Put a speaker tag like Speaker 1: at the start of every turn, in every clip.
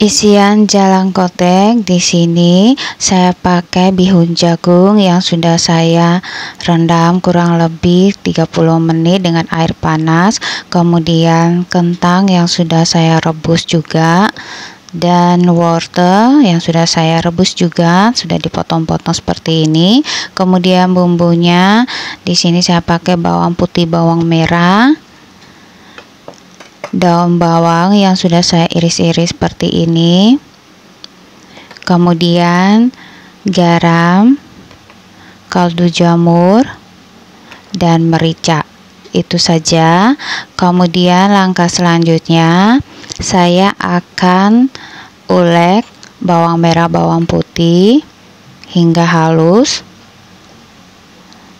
Speaker 1: Isian jalang kotek di sini saya pakai bihun jagung yang sudah saya rendam kurang lebih 30 menit dengan air panas, kemudian kentang yang sudah saya rebus juga, dan wortel yang sudah saya rebus juga, sudah dipotong-potong seperti ini. Kemudian bumbunya di sini saya pakai bawang putih, bawang merah, daun bawang yang sudah saya iris-iris seperti ini, kemudian garam, kaldu jamur, dan merica. Itu saja. Kemudian langkah selanjutnya saya akan ulek bawang merah, bawang putih hingga halus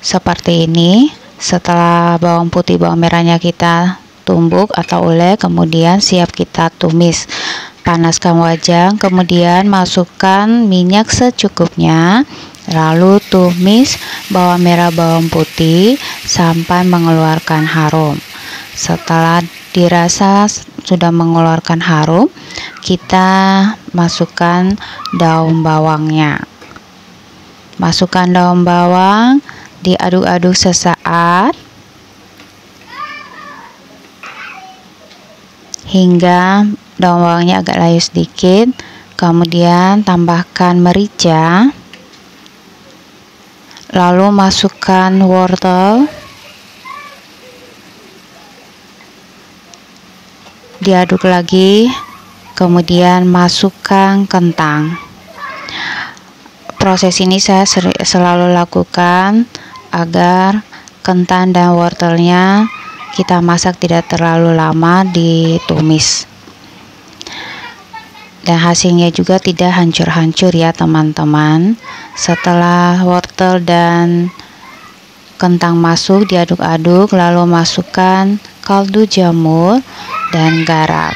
Speaker 1: seperti ini. Setelah bawang putih, bawang merahnya kita tumbuk atau ulek, kemudian siap kita tumis. Panaskan wajan, kemudian masukkan minyak secukupnya, lalu tumis bawang merah, bawang putih sampai mengeluarkan harum. Setelah dirasa sudah mengeluarkan harum, kita masukkan daun bawangnya. Masukkan daun bawang, diaduk-aduk sesaat hingga daun bawangnya agak layu sedikit. Kemudian tambahkan merica, lalu masukkan wortel, diaduk lagi, kemudian masukkan kentang. Proses ini saya selalu lakukan agar kentang dan wortelnya kita masak tidak terlalu lama ditumis, dan hasilnya juga tidak hancur-hancur ya teman-teman. Setelah wortel dan kentang masuk, diaduk-aduk, lalu masukkan kaldu jamur dan garam,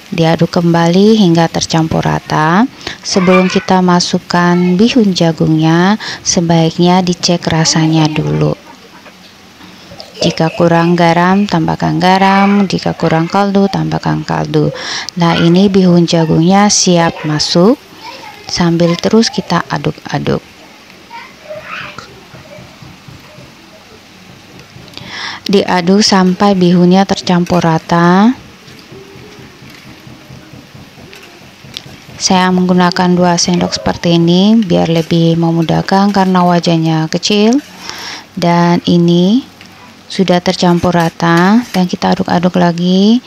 Speaker 1: diaduk kembali hingga tercampur rata. Sebelum kita masukkan bihun jagungnya, sebaiknya dicek rasanya dulu. Jika kurang garam, tambahkan garam. Jika kurang kaldu, tambahkan kaldu. Nah, ini bihun jagungnya siap masuk. Sambil terus kita aduk-aduk. Diaduk sampai bihunnya tercampur rata. Saya menggunakan 2 sendok seperti ini biar lebih memudahkan karena wajannya kecil. Dan ini sudah tercampur rata, dan kita aduk-aduk lagi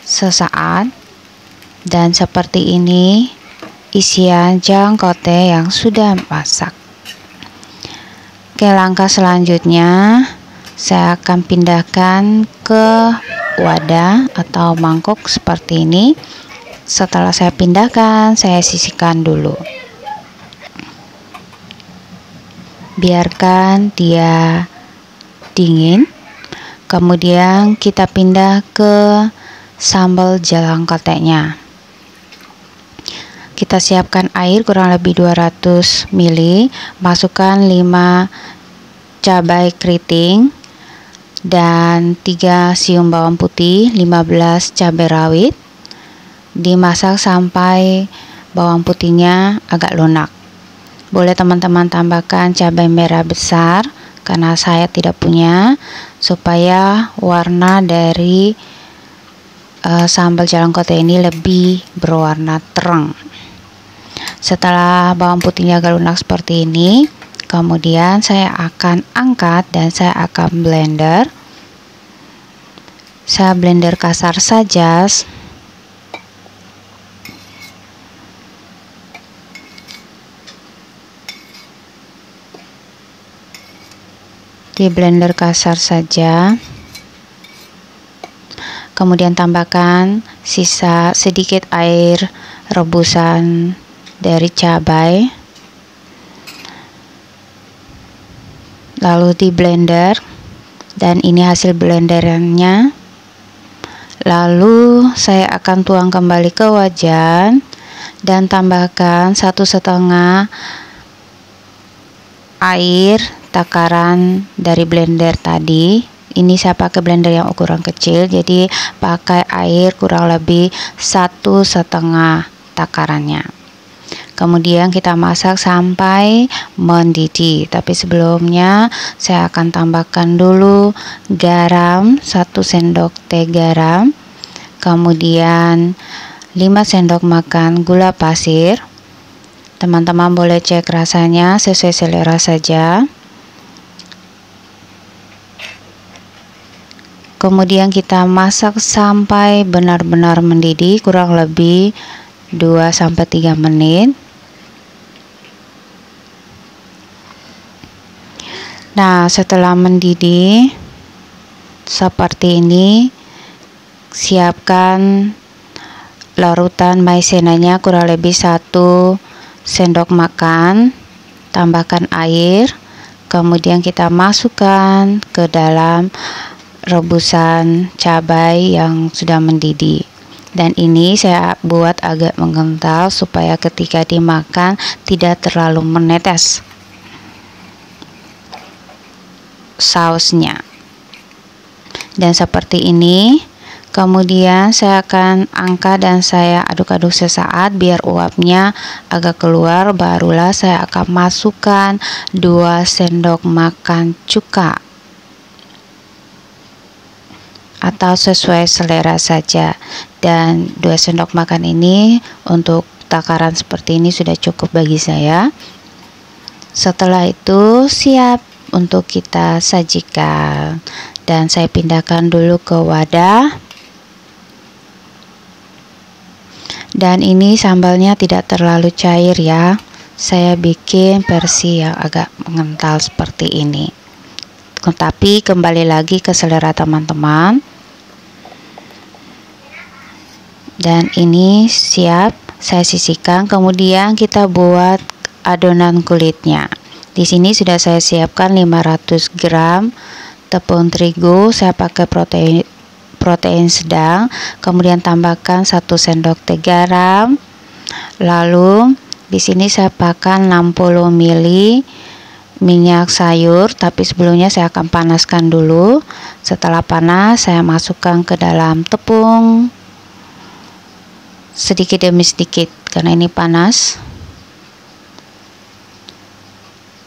Speaker 1: sesaat. Dan seperti ini isian jalang kotek yang sudah masak. Oke, langkah selanjutnya saya akan pindahkan ke wadah atau mangkok seperti ini. Setelah saya pindahkan, saya sisihkan dulu. Biarkan dia dingin, kemudian kita pindah ke sambal jalang koteknya. Kita siapkan air kurang lebih 200 ml, masukkan 5 cabai keriting dan 3 siung bawang putih, 15 cabai rawit. Dimasak sampai bawang putihnya agak lunak. Boleh teman-teman tambahkan cabai merah besar karena saya tidak punya, supaya warna dari sambal jalang kotek ini lebih berwarna terang. Setelah bawang putihnya agak lunak seperti ini, kemudian saya akan angkat dan saya akan blender. Saya blender kasar saja. Di blender kasar saja. Kemudian tambahkan sisa sedikit air rebusan dari cabai, lalu di blender, dan ini hasil blenderannya. Lalu saya akan tuang kembali ke wajan dan tambahkan 1,5 air takaran dari blender tadi. Ini saya pakai blender yang ukuran kecil, jadi pakai air kurang lebih 1,5 takarannya. Kemudian kita masak sampai mendidih. Tapi sebelumnya saya akan tambahkan dulu garam, 1 sendok teh garam. Kemudian 5 sendok makan gula pasir. Teman-teman boleh cek rasanya sesuai selera saja. Kemudian kita masak sampai benar-benar mendidih, kurang lebih 2-3 menit. Nah, setelah mendidih seperti ini, siapkan larutan maizenanya kurang lebih 1 sendok makan. Tambahkan air, kemudian kita masukkan ke dalam rebusan cabai yang sudah mendidih. Dan ini saya buat agak mengental supaya ketika dimakan tidak terlalu menetes sausnya. Dan seperti ini. Kemudian saya akan angkat dan saya aduk-aduk sesaat biar uapnya agak keluar. Barulah saya akan masukkan 2 sendok makan cuka atau sesuai selera saja. Dan 2 sendok makan ini untuk takaran seperti ini sudah cukup bagi saya. Setelah itu siap untuk kita sajikan, dan saya pindahkan dulu ke wadah. Dan ini sambalnya tidak terlalu cair ya, saya bikin versi yang agak mengental seperti ini. Tapi kembali lagi ke selera teman-teman. Dan ini siap saya sisihkan. Kemudian kita buat adonan kulitnya. Di sini sudah saya siapkan 500 gram tepung terigu, saya pakai protein sedang. Kemudian tambahkan 1 sendok teh garam. Lalu di sini saya pakai 60 ml minyak sayur, tapi sebelumnya saya akan panaskan dulu. Setelah panas, saya masukkan ke dalam tepung sedikit demi sedikit karena ini panas.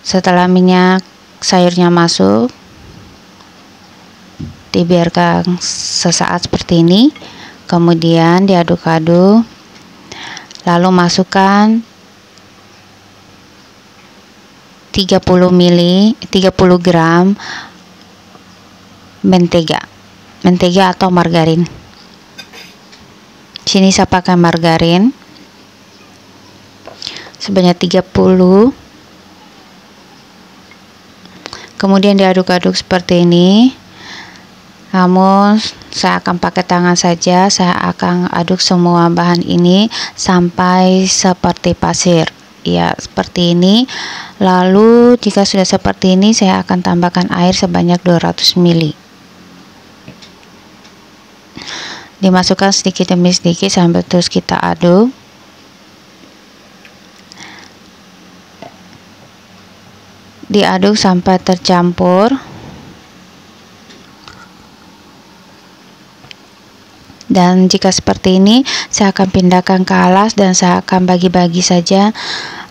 Speaker 1: Setelah minyak sayurnya masuk, dibiarkan sesaat seperti ini, kemudian diaduk-aduk, lalu masukkan 30 gram mentega atau margarin. Sini saya pakai margarin sebanyak 30. Kemudian diaduk-aduk seperti ini. Namun saya akan pakai tangan saja. Saya akan aduk semua bahan ini sampai seperti pasir. Ya, seperti ini. Lalu jika sudah seperti ini, saya akan tambahkan air sebanyak 200 ml. Dimasukkan sedikit demi sedikit sambil terus kita aduk. Diaduk sampai tercampur. Dan jika seperti ini, saya akan pindahkan ke alas dan saya akan bagi-bagi saja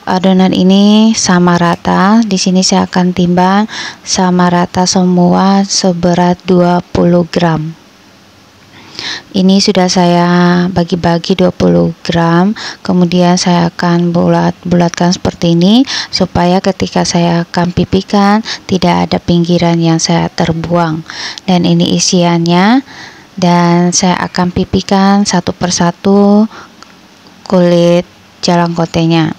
Speaker 1: adonan ini sama rata. Di sini saya akan timbang sama rata semua seberat 20 gram. Ini sudah saya bagi-bagi 20 gram. Kemudian saya akan bulatkan seperti ini supaya ketika saya akan pipihkan tidak ada pinggiran yang saya terbuang. Dan ini isiannya. Dan saya akan pipihkan satu persatu kulit jalangkotenya.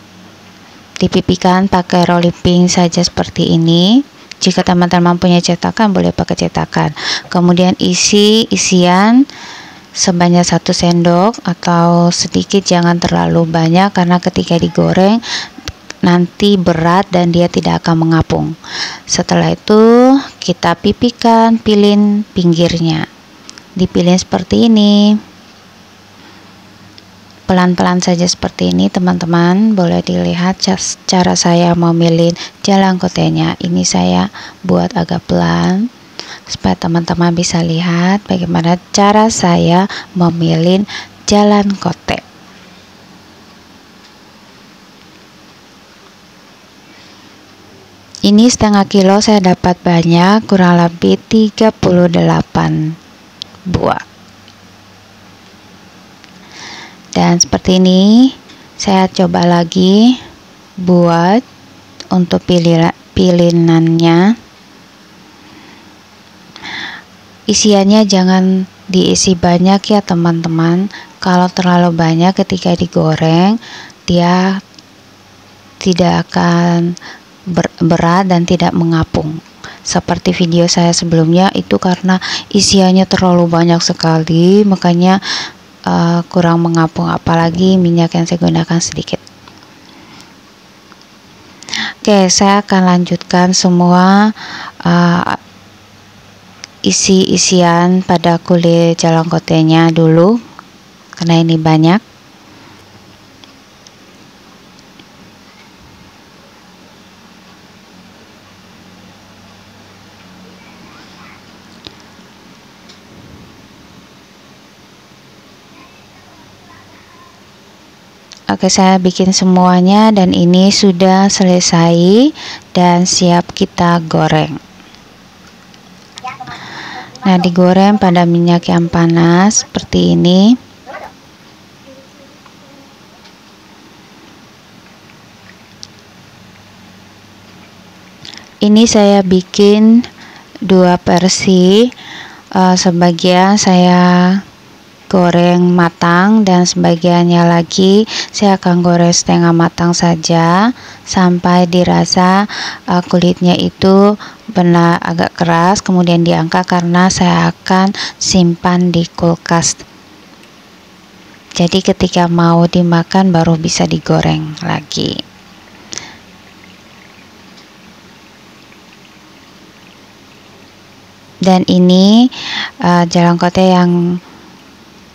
Speaker 1: Dipipihkan pakai rolling pin saja seperti ini. Jika teman-teman punya cetakan, boleh pakai cetakan. Kemudian isian sebanyak 1 sendok atau sedikit, jangan terlalu banyak karena ketika digoreng nanti berat dan dia tidak akan mengapung. Setelah itu kita pipihkan, pilin pinggirnya. Dipilih seperti ini, pelan-pelan saja seperti ini teman-teman. Boleh dilihat cara saya memilih jalangkotenya. Ini saya buat agak pelan supaya teman-teman bisa lihat bagaimana cara saya memilih jalangkote. Ini setengah kilo saya dapat banyak, kurang lebih 38 buah. Dan seperti ini saya coba lagi buat untuk pilinannya. Isiannya jangan diisi banyak ya teman-teman. Kalau terlalu banyak ketika digoreng, dia tidak akan berat dan tidak mengapung. Seperti video saya sebelumnya itu karena isiannya terlalu banyak sekali, makanya kurang mengapung, apalagi minyak yang saya gunakan sedikit. Oke, saya akan lanjutkan semua isi-isian pada kulit jalangkotenya dulu karena ini banyak. Oke, saya bikin semuanya dan ini sudah selesai dan siap kita goreng. Nah, digoreng pada minyak yang panas seperti ini. Ini saya bikin 2 versi, sebagian saya goreng matang dan sebagiannya lagi saya akan goreng setengah matang saja sampai dirasa kulitnya itu benar agak keras, kemudian diangkat karena saya akan simpan di kulkas. Jadi ketika mau dimakan baru bisa digoreng lagi. Dan ini jalangkote yang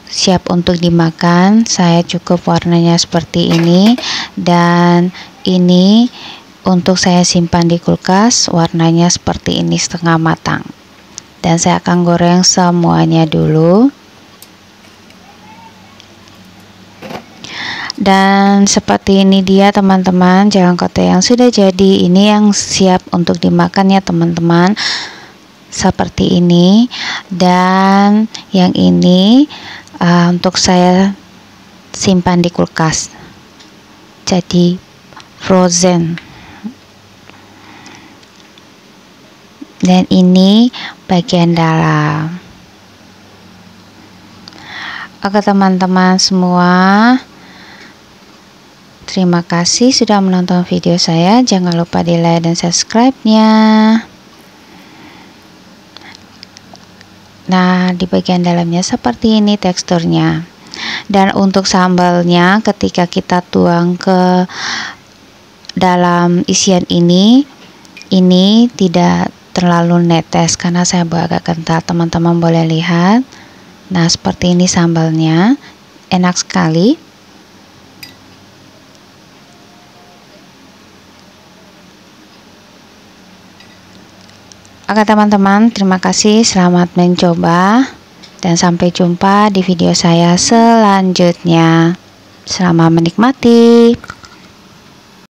Speaker 1: siap untuk dimakan. Saya cukup warnanya seperti ini, dan ini untuk saya simpan di kulkas warnanya seperti ini setengah matang. Dan saya akan goreng semuanya dulu. Dan seperti ini dia teman-teman jalangkote yang sudah jadi. Ini yang siap untuk dimakan ya teman-teman, seperti ini. Dan yang ini untuk saya simpan di kulkas, jadi frozen. Dan ini bagian dalam. Oke teman-teman semua, terima kasih sudah menonton video saya. Jangan lupa di like dan subscribe-nya. Nah, di bagian dalamnya seperti ini teksturnya. Dan untuk sambalnya ketika kita tuang ke dalam isian ini tidak terlalu netes karena saya buat agak kental. Teman-teman boleh lihat. Nah, seperti ini sambalnya, enak sekali. Oke teman-teman, terima kasih, selamat mencoba dan sampai jumpa di video saya selanjutnya. Selamat menikmati.